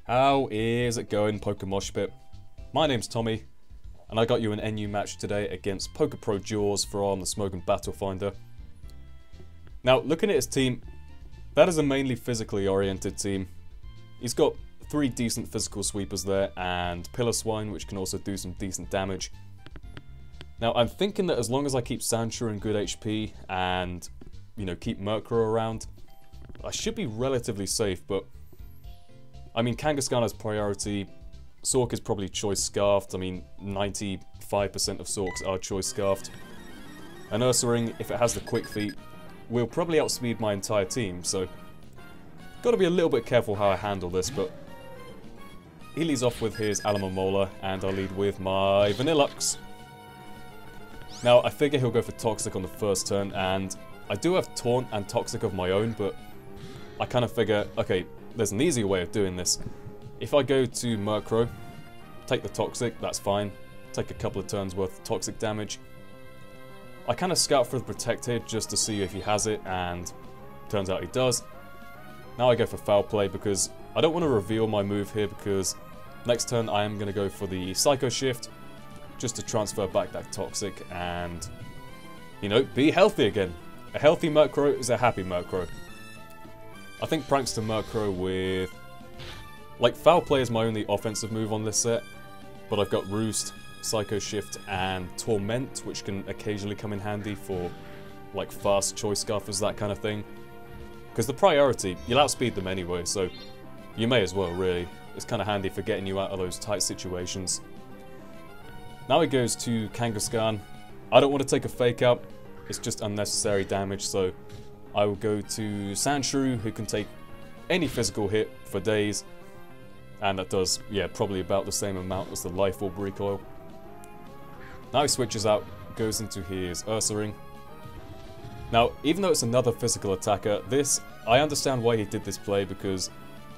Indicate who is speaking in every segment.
Speaker 1: How is it going, PokeMoshPit? My name's Tommy, and I got you an NU match today against PokeProJaws from the Smogon Battle Finder. Now, looking at his team, that is a mainly physically oriented team. He's got 3 decent physical sweepers there, and Piloswine, which can also do some decent damage. Now, I'm thinking that as long as I keep Sandshrew in good HP and, keep Murkrow around, I should be relatively safe, but I mean, Kangaskhan has priority, Sork is probably choice scarfed. I mean, 95% of Sorks are choice scarfed. And Ursaring, if it has the quick feet, will probably outspeed my entire team, so gotta be a little bit careful how I handle this, but he leads off with his Alomomola, and I lead with my Vanillux. Now, I figure he'll go for Toxic on the first turn, and I do have Taunt and Toxic of my own, but I kind of figure, okay, there's an easier way of doing this. If I go to Murkrow, take the Toxic, that's fine. Take a couple of turns worth of Toxic damage. I kind of scout for the Protect here just to see if he has it, and turns out he does. Now I go for Foul Play because I don't want to reveal my move here, because next turn I am going to go for the Psycho Shift just to transfer back that Toxic and, be healthy again. A healthy Murkrow is a happy Murkrow. I think Prankster Murkrow with... Foul Play is my only offensive move on this set, but I've got Roost, Psycho Shift, and Torment, which can occasionally come in handy for, fast choice scarfers, that kind of thing. Because the priority, you'll outspeed them anyway, so you may as well, really. It's kind of handy for getting you out of those tight situations. Now he goes to Kangaskhan. I don't want to take a Fake Out, it's just unnecessary damage, so I will go to Sandshrew, who can take any physical hit for days. And that does, probably about the same amount as the Life Orb recoil. Now he switches out, goes into his Ursaring. Now, even though it's another physical attacker, I understand why he did this play, because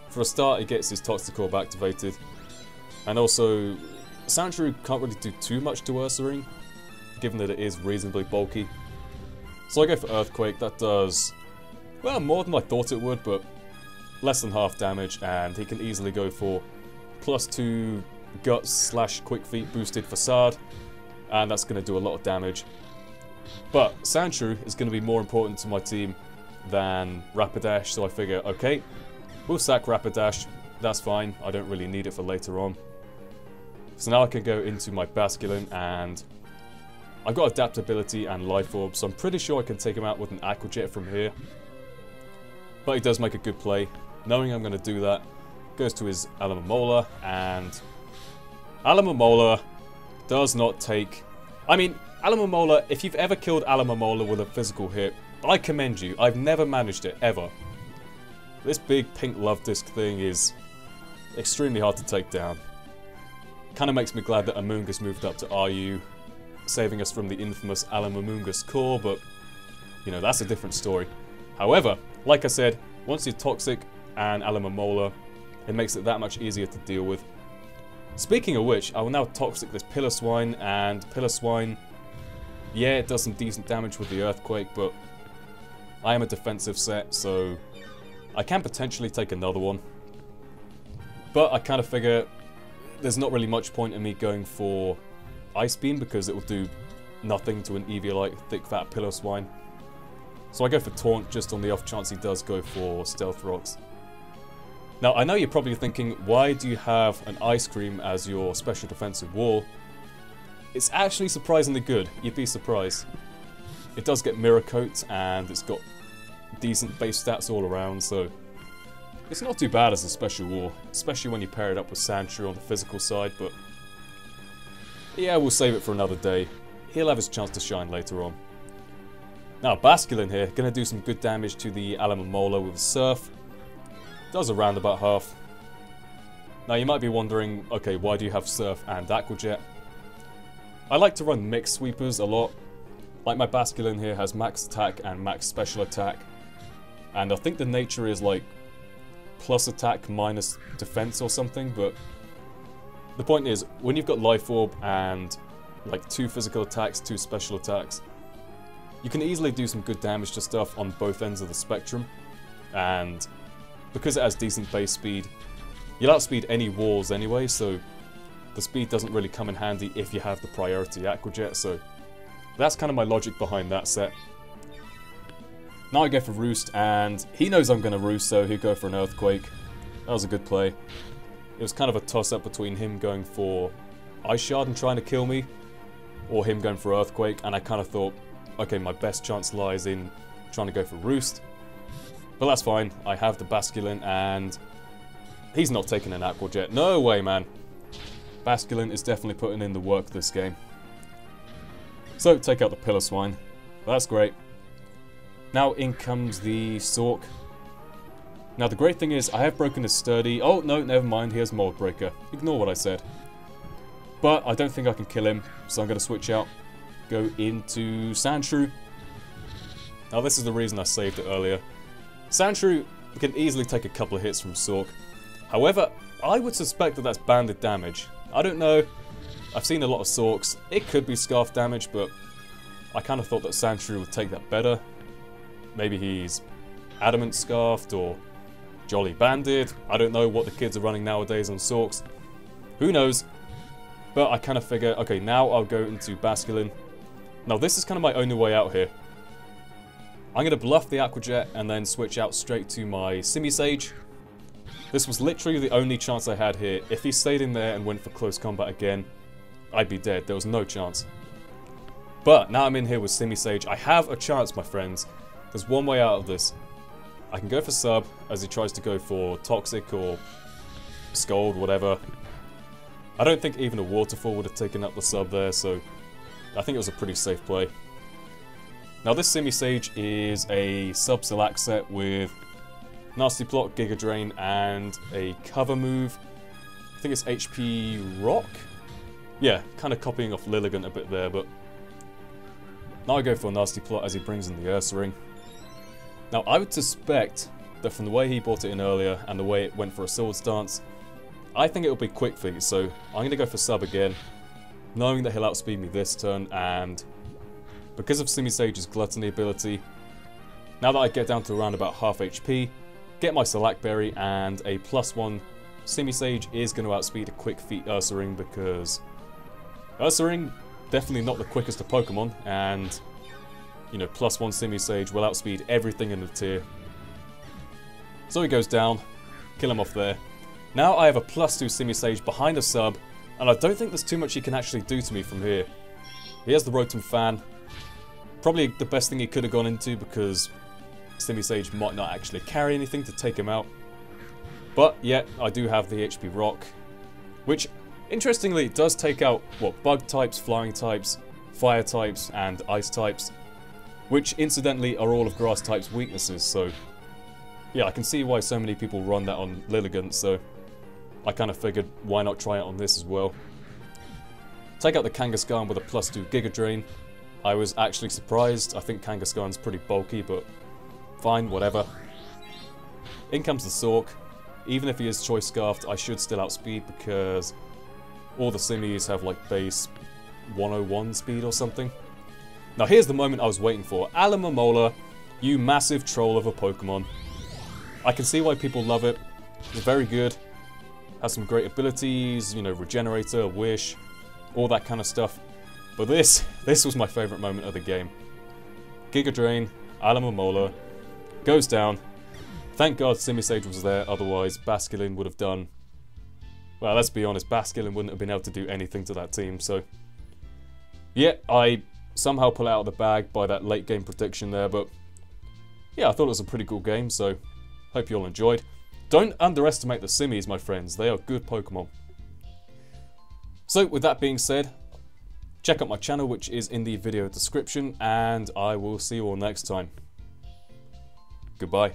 Speaker 1: for a start he gets his Toxic Orb activated. And also, Sandshrew can't really do too much to Ursaring, given that it is reasonably bulky. So I go for Earthquake. That does, well, more than I thought it would, but less than half damage, and he can easily go for +2 Guts / Quick Feet boosted Facade, and that's going to do a lot of damage. But Sandshrew is going to be more important to my team than Rapidash, so I figure, okay, we'll sack Rapidash, that's fine, I don't really need it for later on. So now I can go into my Basculin, and I've got Adaptability and Life Orb, so I'm pretty sure I can take him out with an Aqua Jet from here. But he does make a good play. Knowing I'm going to do that, goes to his Alomomola, and Alomomola does not take... I mean, Alomomola, if you've ever killed Alomomola with a physical hit, I commend you. I've never managed it, ever. This big pink love disc thing is extremely hard to take down. Kind of makes me glad that Amoonguss moved up to RU, saving us from the infamous Alomomoonguss core, but, that's a different story. However, like I said, once you're Toxic and Alomomola, it makes it that much easier to deal with. Speaking of which, I will now Toxic this Piloswine, and Piloswine, yeah, it does some decent damage with the Earthquake, but I am a defensive set, so I can potentially take another one. But I kind of figure there's not really much point in me going for Ice Beam, because it will do nothing to an Eviolite thick fat Piloswine. So I go for Taunt just on the off chance he does go for Stealth Rocks. Now, I know you're probably thinking, why do you have an Ice Cream as your special defensive wall? It's actually surprisingly good, you'd be surprised. It does get Mirror Coat, and it's got decent base stats all around, so it's not too bad as a special wall, especially when you pair it up with Sandshrew on the physical side, but yeah, we'll save it for another day. He'll have his chance to shine later on. Now, Basculin here, going to do some good damage to the Alomomola with Surf. Does around about half. Now, you might be wondering, okay, why do you have Surf and Aqua Jet? I like to run mixed sweepers a lot. Like, my Basculin here has max attack and max special attack. And I think the nature is plus attack minus defense or something, but the point is, when you've got Life Orb and 2 physical attacks, 2 special attacks, you can easily do some good damage to stuff on both ends of the spectrum, and because it has decent base speed, You'll outspeed any walls anyway, so the speed doesn't really come in handy if you have the priority Aqua Jet, so that's kind of my logic behind that set. Now I go for Roost, and he knows I'm going to Roost, so he'll go for an Earthquake. That was a good play. It was kind of a toss-up between him going for Ice Shard and trying to kill me, or him going for Earthquake, and I kind of thought, okay, my best chance lies in trying to go for Roost. But that's fine, I have the Basculin, and he's not taking an Aqua Jet. No way, man. Basculin is definitely putting in the work this game. So, take out the Pillar Swine. That's great. Now in comes the Sork. Now the great thing is, I have broken his sturdy. Oh, no, never mind, he has Mold Breaker. Ignore what I said. But I don't think I can kill him, so I'm going to switch out. Go into Sandshrew. Now this is the reason I saved it earlier. Sandshrew can easily take a couple of hits from Sork. However, I would suspect that that's banded damage. I don't know. I've seen a lot of Sorks. It could be Scarf damage, but I kind of thought that Sandshrew would take that better. Maybe he's Adamant Scarfed or Jolly Banded. I don't know what the kids are running nowadays on Sorks. Who knows? But I kind of figure, okay, now I'll go into Basculin. Now this is kind of my only way out here. I'm going to bluff the Aqua Jet and then switch out straight to my Simisage. This was literally the only chance I had here. If he stayed in there and went for close combat again, I'd be dead. There was no chance. But now I'm in here with Simisage. I have a chance, my friends. There's one way out of this. I can go for Sub as he tries to go for Toxic or Scold, whatever. I don't think even a Waterfall would have taken up the Sub there, so I think it was a pretty safe play. Now this Simisage is a Sub Select set with Nasty Plot, Giga Drain, and a cover move. I think it's HP Rock? Yeah, kind of copying off Lilligant a bit there, but now I go for a Nasty Plot as he brings in the Ursaring. Now I would suspect that from the way he brought it in earlier and the way it went for a Sword Stance, I think it'll be Quick Feet, so I'm going to go for Sub again, knowing that he'll outspeed me this turn, and because of Simisage's Gluttony ability, now that I get down to around about half HP, get my Select Berry, and a +1 Simisage is going to outspeed a Quick Feet Ursaring, because Ursaring, definitely not the quickest of Pokemon, and you know, +1 Simisage will outspeed everything in the tier. So he goes down, kill him off there. Now I have a +2 Simisage behind a Sub, and I don't think there's too much he can actually do to me from here. He has the Rotom Fan, probably the best thing he could have gone into because Simisage might not actually carry anything to take him out. But yet, I do have the HP Rock, which interestingly does take out, what, Bug types, Flying types, Fire types, and Ice types, which incidentally are all of Grass types' weaknesses, so yeah, I can see why so many people run that on Lilligant, so I kind of figured why not try it on this as well. Take out the Kangaskhan with a +2 Giga Drain. I was actually surprised. I think Kangaskhan's pretty bulky, but fine, whatever. In comes the Sork. Even if he is Choice Scarfed, I should still outspeed because all the Simis have like base 101 speed or something. Now here's the moment I was waiting for. Alomomola, you massive troll of a Pokemon. I can see why people love it. It's very good. Has some great abilities, you know, Regenerator, Wish, all that kind of stuff. But this was my favourite moment of the game. Giga Drain, Alomomola, goes down. Thank God Simisage was there, otherwise Basculin would have done... Well, let's be honest, Basculin wouldn't have been able to do anything to that team, so... Yeah, I somehow pull it out of the bag by that late game prediction there, but... Yeah, I thought it was a pretty cool game, so... Hope you all enjoyed. Don't underestimate the Simis, my friends. They are good Pokemon. So, with that being said, check out my channel, which is in the video description, and I will see you all next time. Goodbye.